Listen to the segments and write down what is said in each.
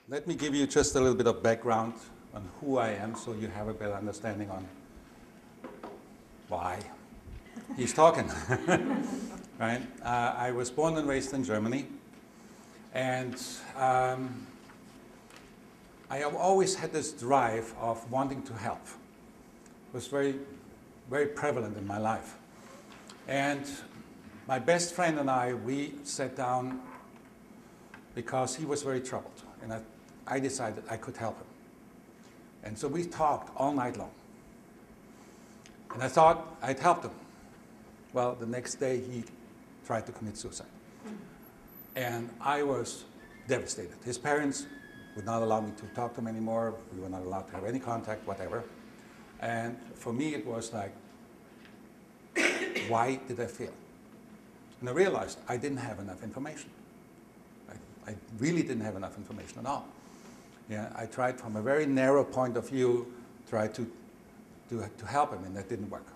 Let me give you just a little bit of background on who I am so you have a better understanding on why he's talking. Right? I was born and raised in Germany, and I have always had this drive of wanting to help. It was very, very prevalent in my life. And my best friend and we sat down because he was very troubled, and I decided I could help him. And so we talked all night long. And I thought I'd helped him. Well, the next day he tried to commit suicide. And I was devastated. His parents would not allow me to talk to him anymore. We were not allowed to have any contact, whatever. And for me it was like, why did I fail? And I realized I didn't have enough information. I really didn't have enough information at all. Yeah, I tried from a very narrow point of view, tried to help him, and that didn't work.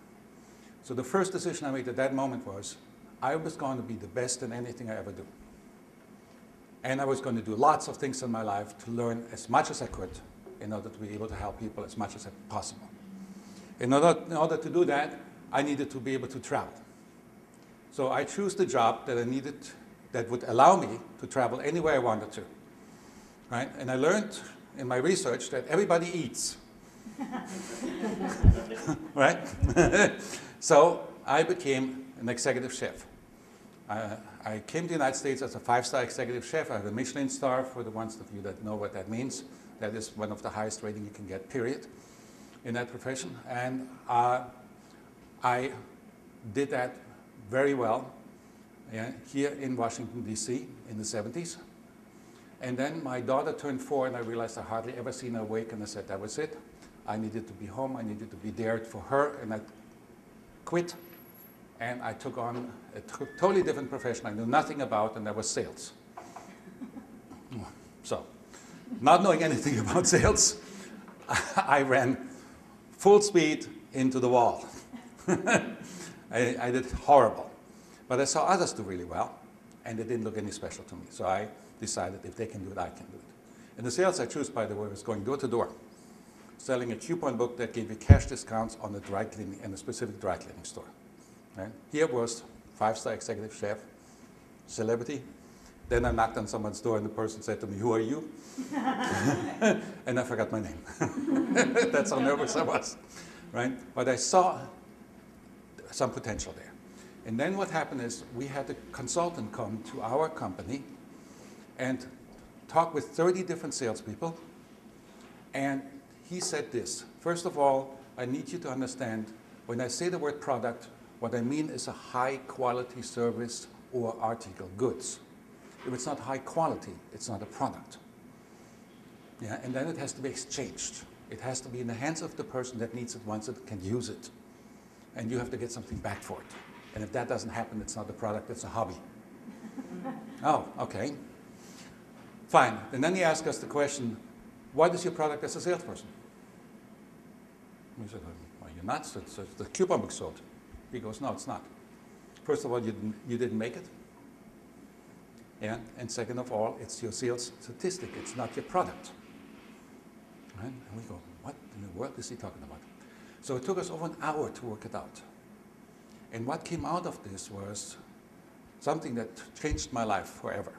So the first decision I made at that moment was, I was going to be the best in anything I ever do. And I was going to do lots of things in my life to learn as much as I could in order to be able to help people as much as possible. In order to do that, I needed to be able to travel. So I chose the job that I needed that would allow me to travel anywhere I wanted to. Right? And I learned in my research that everybody eats. Right? So I became an executive chef. I came to the United States as a 5-star executive chef. I have a Michelin star for the ones of you that know what that means. That is one of the highest rating you can get, period, in that profession. And I did that very well here in Washington, D.C. in the 70s. And then my daughter turned 4, and I realized I hardly ever seen her awake, and I said that was it. I needed to be home. I needed to be there for her, and I quit. And I took on a totally different profession I knew nothing about, and that was sales. So, not knowing anything about sales, I ran full speed into the wall. I did horrible. But I saw others do really well, and it didn't look any special to me. So I decided if they can do it, I can do it. And the sales I chose, by the way, was going door to door, selling a coupon book that gave you cash discounts on the dry cleaning, in a specific dry cleaning store. Right? Here was 5-star executive chef, celebrity. Then I knocked on someone's door and the person said to me, "Who are you?" And I forgot my name. That's how nervous I was. Right? But I saw some potential there. And then what happened is we had a consultant come to our company and talk with 30 different salespeople. And he said this: first of all, I need you to understand, when I say the word product, what I mean is a high quality service or article, goods. If it's not high quality, it's not a product. Yeah, and then it has to be exchanged. It has to be in the hands of the person that needs it once it can use it. And you have to get something back for it. And if that doesn't happen, it's not a product, it's a hobby. Oh, okay. Fine. And then he asked us the question, what is your product as a salesperson? We said, are you nuts? It's the coupon book sold. He goes, no, it's not. First of all, you didn't make it. Yeah? And second of all, it's your sales statistic. It's not your product. Right? And we go, what in the world is he talking about? So it took us over an hour to work it out. And what came out of this was something that changed my life forever.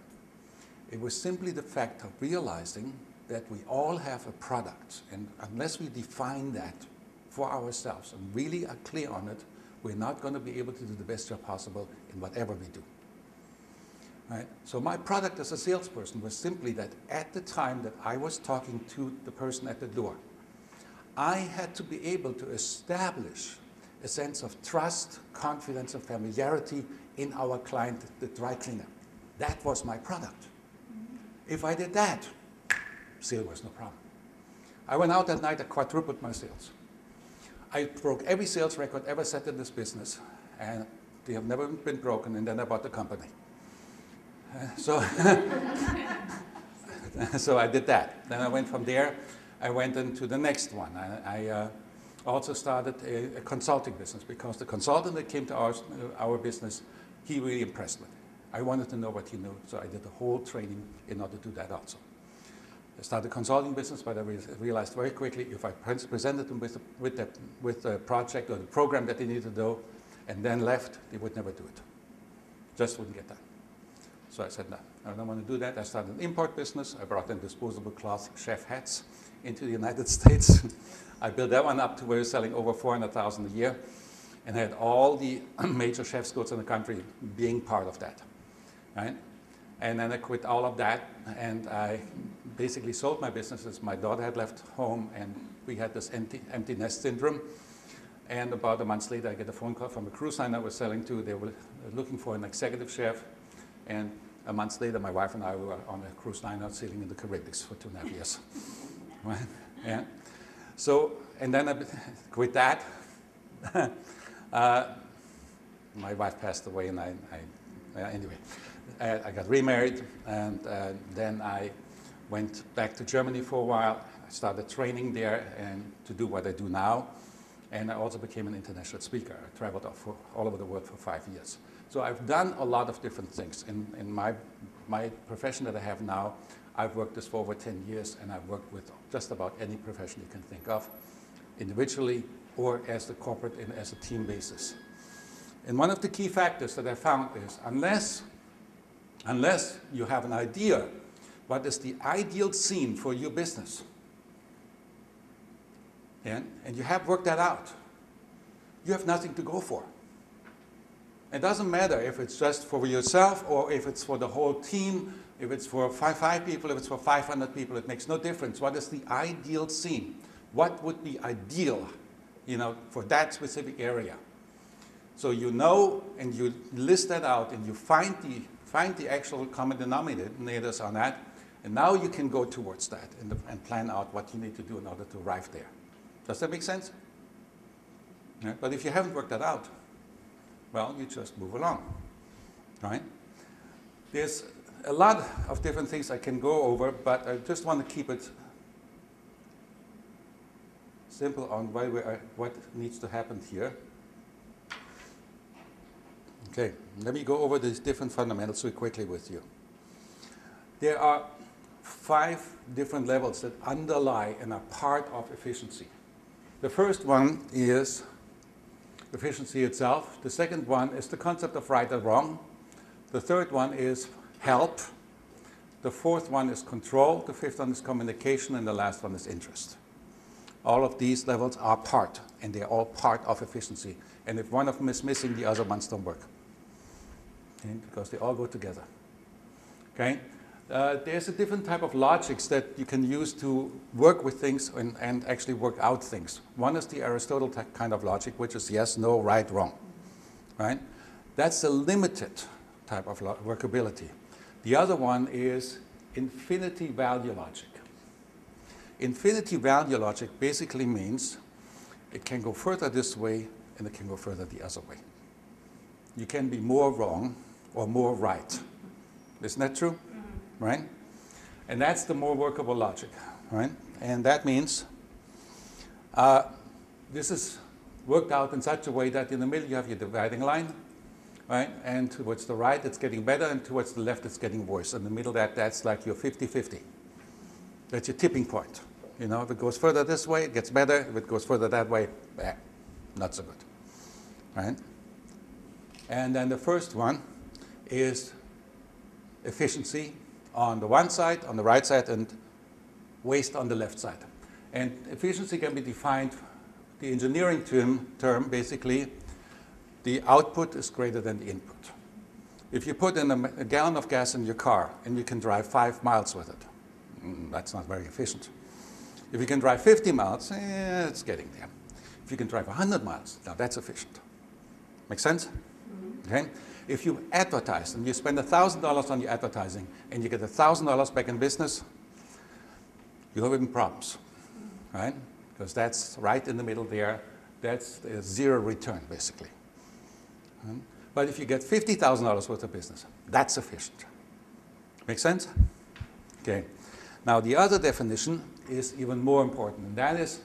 It was simply the fact of realizing that we all have a product, and unless we define that for ourselves and really are clear on it, we're not going to be able to do the best job possible in whatever we do. Right? So my product as a salesperson was simply that at the time that I was talking to the person at the door, I had to be able to establish a sense of trust, confidence, and familiarity in our client, the dry cleaner. That was my product. If I did that, sale was no problem. I went out that night, I quadrupled my sales. I broke every sales record ever set in this business, and they have never been broken, and then I bought the company. So I did that. Then I went from there, I went into the next one. I also started a consulting business, because the consultant that came to our business, he really impressed me. I wanted to know what he knew, so I did the whole training in order to do that also. I started a consulting business, but I realized very quickly if I presented them with the project or the program that they needed to do and then left, they would never do it. Just wouldn't get done. So I said, no, I don't want to do that. I started an import business. I brought in disposable cloth chef hats into the United States. I built that one up to where we were selling over 400,000 a year, and I had all the major chef schools in the country being part of that, right? And then I quit all of that, and I basically sold my businesses. My daughter had left home, and we had this empty nest syndrome. And about a month later, I get a phone call from a cruise line I was selling to. They were looking for an executive chef. And a month later, my wife and I were on a cruise liner sailing in the Caribbean for 2.5 years. Right? Yeah. So, and then I quit that. My wife passed away, and anyway, I got remarried, and then I went back to Germany for a while. I started training there and to do what I do now. And I also became an international speaker. I traveled all over the world for 5 years. So I've done a lot of different things. In my profession that I have now, I've worked this for over 10 years, and I've worked with just about any profession you can think of, individually or as the corporate and as a team basis. And one of the key factors that I found is unless you have an idea what is the ideal scene for your business, and you have worked that out, you have nothing to go for. It doesn't matter if it's just for yourself or if it's for the whole team, if it's for five people, if it's for 500 people, it makes no difference. What is the ideal scene? What would be ideal, for that specific area? So you know, and you list that out, and you find the actual common denominators on that, and now you can go towards that and plan out what you need to do in order to arrive there. Does that make sense? Yeah. But if you haven't worked that out, well, you just move along, right? There's a lot of different things I can go over, but I just want to keep it simple on what needs to happen here. Okay, let me go over these different fundamentals very quickly with you. There are 5 different levels that underlie and are part of efficiency. The first one is efficiency itself. The second one is the concept of right or wrong. The third one is help. The fourth one is control. The fifth one is communication. And the last one is interest. All of these levels are part, and they're all part of efficiency. And if one of them is missing, the other ones don't work. Okay? Because they all go together. Okay? There's a different type of logics that you can use to work with things and actually work out things. One is the Aristotle kind of logic, which is yes, no, right, wrong. Right? That's a limited type of workability. The other one is infinity value logic. Infinity value logic basically means it can go further this way and it can go further the other way. You can be more wrong or more right. Isn't that true? Right? And that's the more workable logic, right? And that means this is worked out in such a way that in the middle you have your dividing line, right? And towards the right it's getting better, and towards the left it's getting worse. In the middle that's like your 50-50. That's your tipping point. If it goes further this way, it gets better. If it goes further that way, not so good, right? And then the first one is efficiency on the one side, on the right side, and waste on the left side. And efficiency can be defined, the engineering term basically, the output is greater than the input. If you put in a gallon of gas in your car and you can drive 5 miles with it, that's not very efficient. If you can drive 50 miles, it's getting there. If you can drive 100 miles, now that's efficient. Make sense? Mm-hmm. Okay? If you advertise and you spend $1,000 on your advertising and you get $1,000 back in business, you're having problems, right? Because that's right in the middle there. That's a zero return, basically. But if you get $50,000 worth of business, that's efficient. Make sense? Okay. Now, the other definition is even more important, and that is,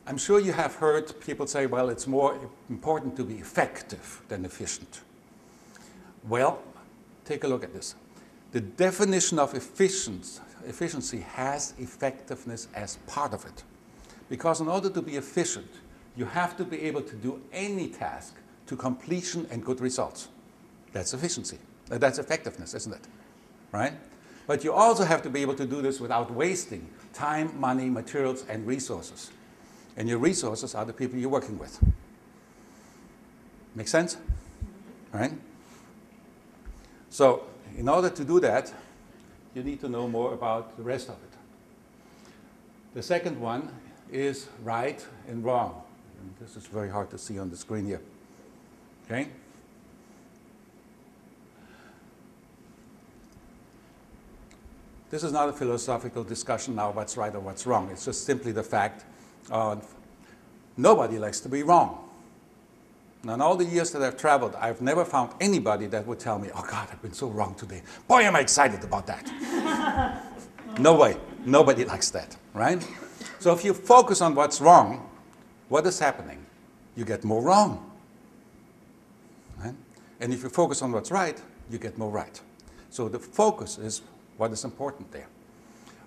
I'm sure you have heard people say, well, it's more important to be effective than efficient. Well, take a look at this. The definition of efficiency efficiency has effectiveness as part of it. Because in order to be efficient, you have to be able to do any task to completion and good results. That's efficiency. That's effectiveness, isn't it? Right? But you also have to be able to do this without wasting time, money, materials, and resources. And your resources are the people you're working with. Make sense? Right? So, in order to do that, you need to know more about the rest of it. The second one is right and wrong. And this is very hard to see on the screen here. Okay? This is not a philosophical discussion now, what's right or what's wrong. It's just simply the fact nobody likes to be wrong. Now, in all the years that I've traveled, I've never found anybody that would tell me, oh God, I've been so wrong today. Boy, am I excited about that. No way. Nobody likes that, right? So if you focus on what's wrong, what is happening? You get more wrong. Right? And if you focus on what's right, you get more right. So the focus is what is important there.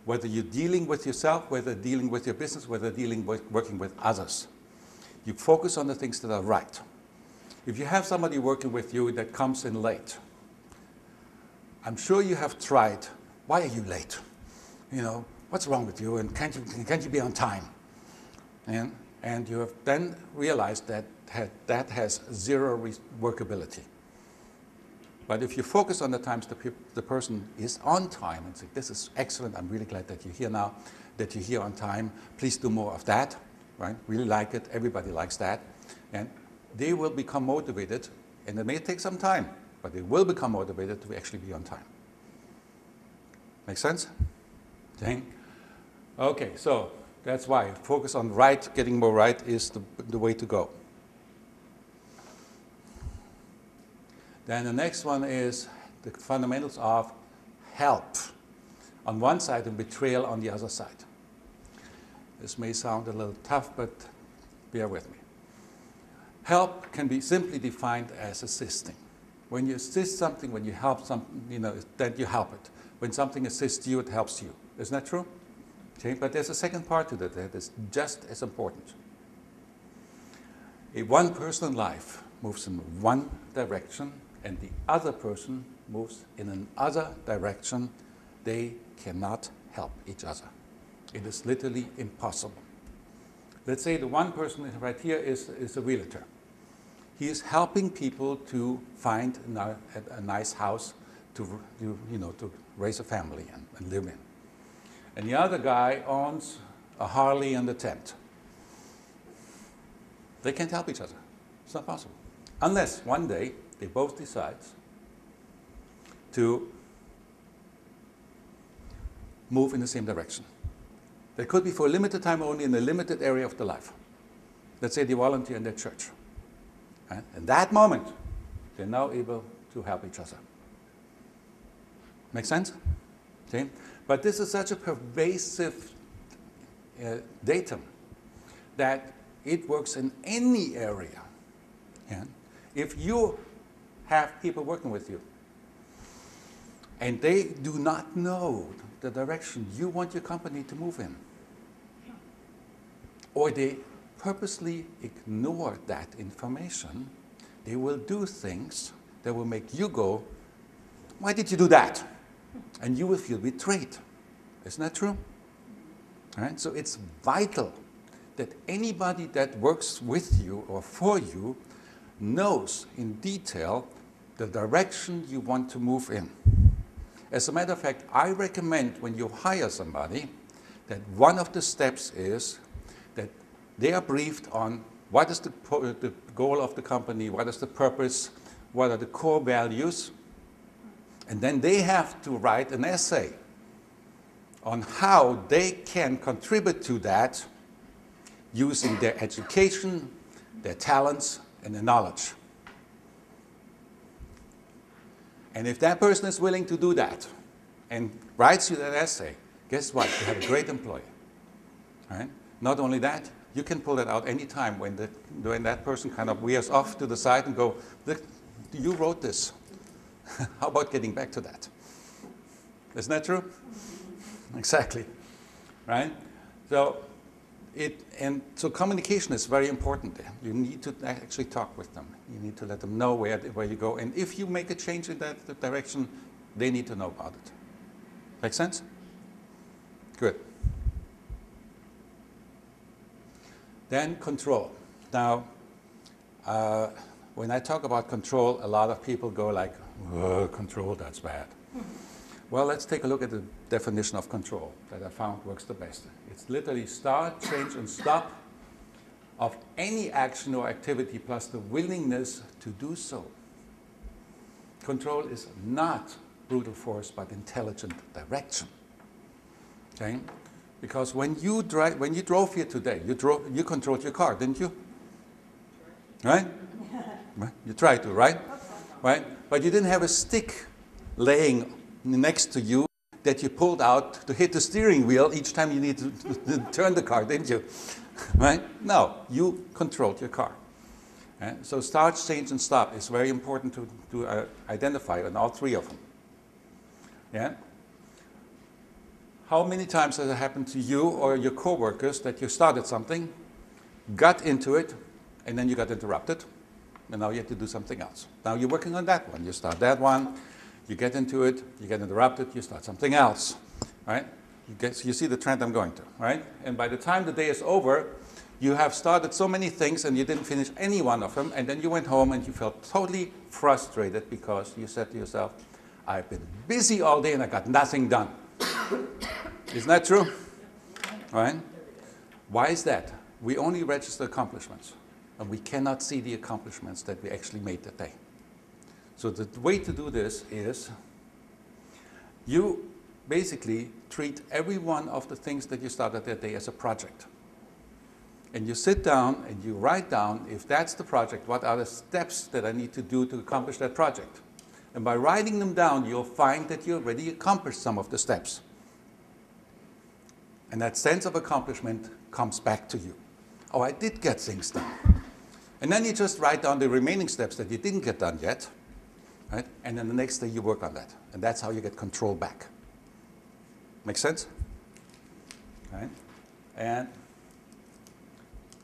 Whether you're dealing with yourself, whether dealing with your business, whether working with others. You focus on the things that are right. If you have somebody working with you that comes in late, I'm sure you have tried, why are you late? You know, what's wrong with you, and can't you be on time? And you have then realized that that has zero workability. But if you focus on the times the person is on time and say, this is excellent, I'm really glad that you're here now, that you're here on time, please do more of that, right? Really like it, everybody likes that. And they will become motivated, and it may take some time, but they will become motivated to actually be on time. Make sense? Okay, so that's why focus on right, getting more right is the way to go. Then the next one is the fundamentals of help on one side and betrayal on the other side. This may sound a little tough, but bear with me. Help can be simply defined as assisting. When you assist something, when you help something, you know, that you help it. When something assists you, it helps you. Isn't that true? Okay, but there's a second part to that is just as important. If one person in life moves in one direction and the other person moves in another direction, they cannot help each other. It is literally impossible. Let's say the one person right here is a realtor. He is helping people to find a nice house to raise a family and live in. And the other guy owns a Harley and a tent. They can't help each other. It's not possible. Unless one day they both decide to move in the same direction. That could be for a limited time only in a limited area of their life. Let's say they volunteer in their church. And in that moment, they're now able to help each other. Make sense? Okay? But this is such a pervasive datum that it works in any area. Yeah? If you have people working with you and they do not know the direction you want your company to move in, or they purposely ignore that information, they will do things that will make you go, why did you do that? And you will feel betrayed. Isn't that true? All right? So it's vital that anybody that works with you or for you knows in detail the direction you want to move in. As a matter of fact, I recommend when you hire somebody that one of the steps is that they are briefed on what is the goal of the company, what is the purpose, what are the core values, and then they have to write an essay on how they can contribute to that using their education, their talents, and their knowledge. And if that person is willing to do that and writes you that essay, guess what? You have a great employee. Right? Not only that, you can pull it out any time when that person kind of veers off to the side and go, look, you wrote this. How about getting back to that? Isn't that true? Exactly, right? So so communication is very important there. You need to actually talk with them. You need to let them know where you go. And if you make a change in that direction, they need to know about it. Make sense? Good. Then control. Now, when I talk about control, a lot of people go like, oh, control, that's bad. Well, let's take a look at the definition of control that I found works the best. It's literally start, change, and stop of any action or activity plus the willingness to do so. Control is not brutal force, but intelligent direction. Okay? Because when you drove here today, you controlled your car, didn't you? Right? You tried to, right? Right? But you didn't have a stick laying next to you that you pulled out to hit the steering wheel each time you need to turn the car, didn't you? Right? No, you controlled your car. So start, change, and stop is very important to identify in all three of them. Yeah? How many times has it happened to you or your coworkers that you started something, got into it, and then you got interrupted, and now you have to do something else? Now you're working on that one. You start that one, you get into it, you get interrupted, you start something else, right? You see the trend I'm going to, right? And by the time the day is over, you have started so many things and you didn't finish any one of them, and then you went home and you felt totally frustrated because you said to yourself, I've been busy all day and I got nothing done. Isn't that true? Right? Why is that? We only register accomplishments, and we cannot see the accomplishments that we actually made that day. So the way to do this is you basically treat every one of the things that you started that day as a project. And you sit down and you write down, if that's the project, what are the steps that I need to do to accomplish that project? And by writing them down, you'll find that you already accomplished some of the steps. And that sense of accomplishment comes back to you. Oh, I did get things done. And then you just write down the remaining steps that you didn't get done yet, right? And then the next day you work on that. And that's how you get control back. Make sense? Right? And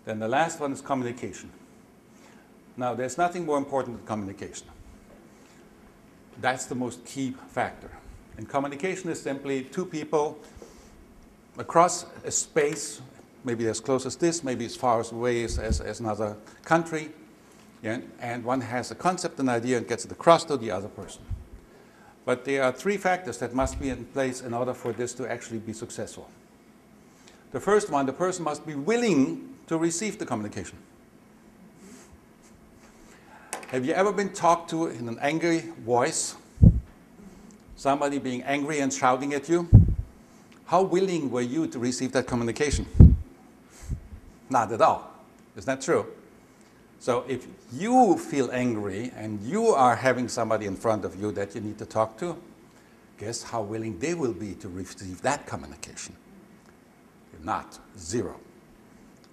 then the last one is communication. Now, there's nothing more important than communication. That's the most key factor. And communication is simply two people across a space, maybe as close as this, maybe as far away as another country, yeah? And one has a concept, an idea, and gets it across to the other person. But there are three factors that must be in place in order for this to actually be successful. The first one, the person must be willing to receive the communication. Have you ever been talked to in an angry voice? Somebody being angry and shouting at you? How willing were you to receive that communication? Not at all. Is that true? So if you feel angry and you are having somebody in front of you that you need to talk to, guess how willing they will be to receive that communication? You're not. Zero.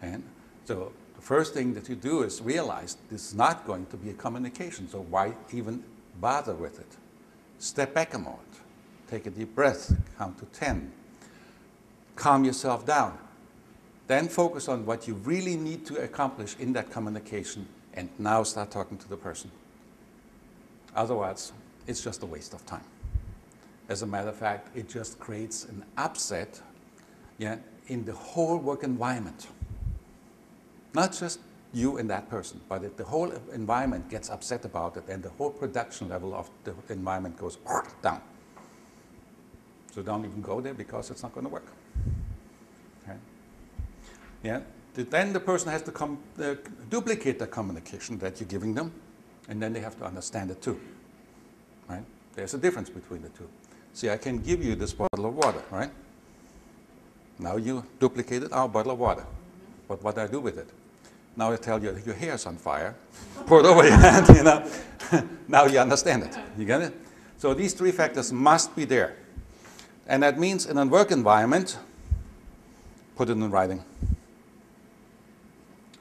And so the first thing that you do is realize this is not going to be a communication, so why even bother with it? Step back a moment. Take a deep breath. Count to 10. Calm yourself down. Then focus on what you really need to accomplish in that communication, and now start talking to the person. Otherwise, it's just a waste of time. As a matter of fact, it just creates an upset, yeah, in the whole work environment. Not just you and that person, but the whole environment gets upset about it, and the whole production level of the environment goes down. So don't even go there, because it's not going to work. Okay? Yeah? Then the person has to duplicate the communication that you're giving them, and then they have to understand it too. Right? There's a difference between the two. See, I can give you this bottle of water, right? Now you duplicated our bottle of water. But what do I do with it? Now I tell you, your hair's on fire. Pour it over your hand, you know. Now you understand it. You get it? So these three factors must be there. And that means in a work environment, put it in writing.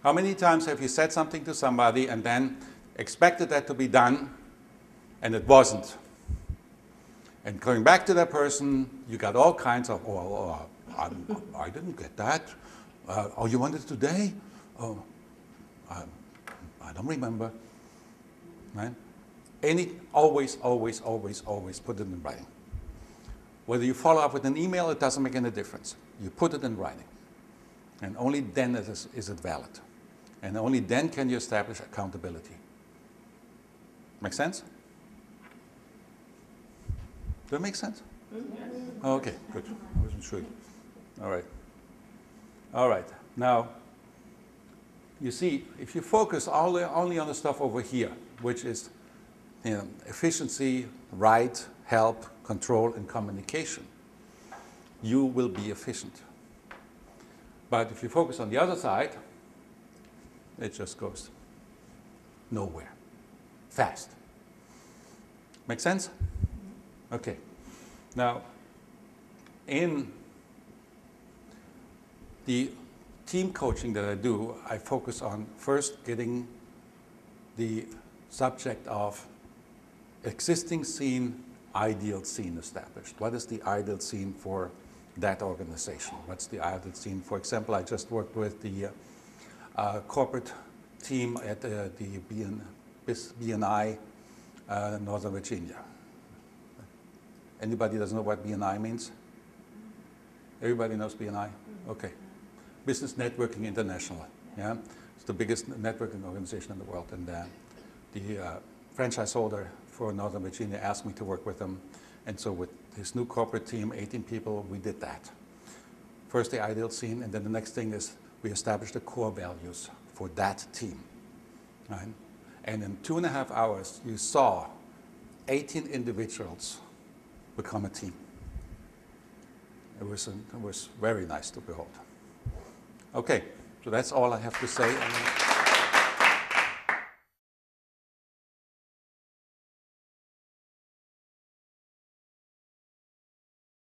How many times have you said something to somebody and then expected that to be done, and it wasn't? And coming back to that person, you got all kinds of, I didn't get that. Oh, you want it today? Oh, I don't remember. Right? Always put it in writing. Whether you follow up with an email, it doesn't make any difference. You put it in writing. And only then is it valid. And only then can you establish accountability. Make sense? Does that make sense? Mm-hmm. Oh, okay, good. I wasn't sure. All right. All right. Now, you see, if you focus only on the stuff over here, which is efficiency, right, help, control, and communication, you will be efficient. But if you focus on the other side, it just goes nowhere. Fast. Make sense? Okay. Now, in the team coaching that I do, I focus on first getting the subject of existing scene, ideal scene established. What is the ideal scene for that organization? What's the ideal scene? For example, I just worked with the corporate team at the BNI Northern Virginia. Anybody doesn't know what BNI means? Everybody knows BNI? Okay. Business Networking International. Yeah, it's the biggest networking organization in the world, and the franchise holder for Northern Virginia asked me to work with them, and so with his new corporate team, 18 people, we did that. First the ideal scene, and then the next thing is we established the core values for that team. Right? And in 2.5 hours, you saw 18 individuals become a team. It was very nice to behold. Okay, so that's all I have to say.